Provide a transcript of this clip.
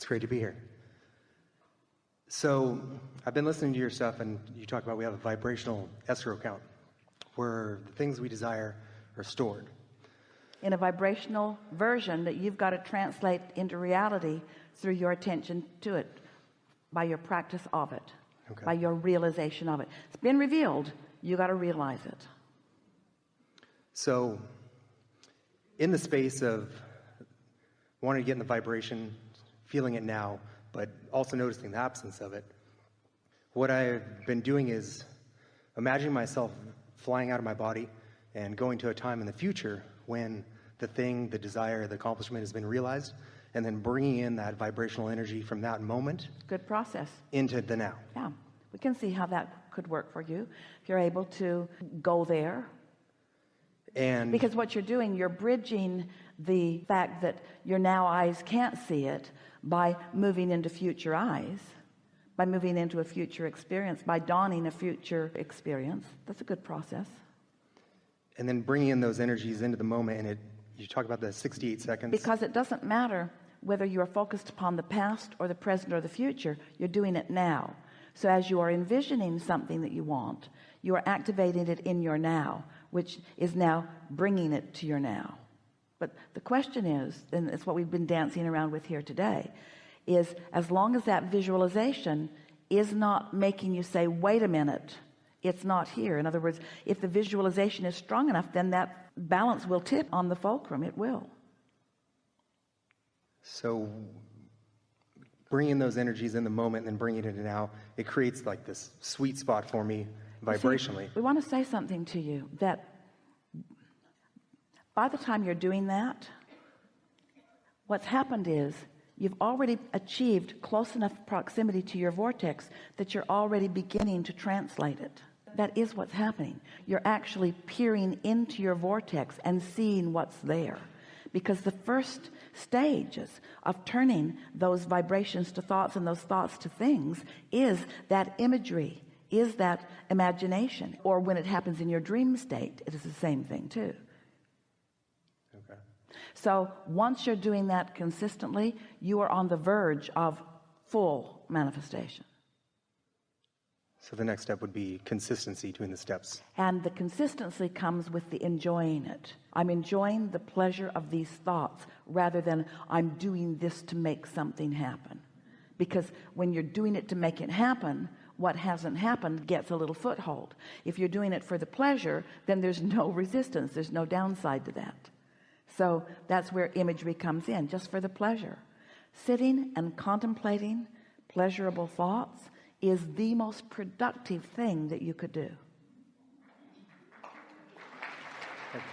great to be here. So I've been listening to your stuff, and you talk about we have a vibrational escrow account where the things we desire are stored in a vibrational version that you've got to translate into reality through your attention to it, by your practice of it, by your realization of it. It's been revealed, you got to realize it. So in the space of wanting to get in the vibration, feeling it now, but also noticing the absence of it, what I've been doing is imagining myself flying out of my body and going to a time in the future when the thing, the desire, the accomplishment has been realized, and then bringing in that vibrational energy from that moment. Good process. Into the now. Yeah, we can see how that could work for you if you're able to go there. And because what you're doing, you're bridging the fact that your now eyes can't see it by moving into future eyes, by moving into a future experience, by dawning a future experience. That's a good process. And then bringing in those energies into the moment, and you talk about the 68 seconds. Because it doesn't matter whether you are focused upon the past or the present or the future, you're doing it now. So as you are envisioning something that you want, you are activating it in your now, which is now bringing it to your now. But the question is, and it's what we've been dancing around with here today, is as long as that visualization is not making you say, wait a minute, it's not here. In other words, if the visualization is strong enough, then that balance will tip on the fulcrum. It will. So bringing those energies in the moment and then bringing it into now, it creates like this sweet spot for me vibrationally. See, we want to say something to you that by the time you're doing that, what's happened is you've already achieved close enough proximity to your vortex that you're already beginning to translate it. That is what's happening. You're actually peering into your vortex and seeing what's there, because the first stages of turning those vibrations to thoughts and those thoughts to things is that imagery, is that imagination, or when it happens in your dream state, it is the same thing too. Okay. So once you're doing that consistently, you are on the verge of full manifestation. So the next step would be consistency between the steps. And the consistency comes with the enjoying it. I'm enjoying the pleasure of these thoughts rather than I'm doing this to make something happen. Because when you're doing it to make it happen, what hasn't happened gets a little foothold. If you're doing it for the pleasure, then there's no resistance. There's no downside to that. So that's where imagery comes in, just for the pleasure. Sitting and contemplating pleasurable thoughts is the most productive thing that you could do. Okay.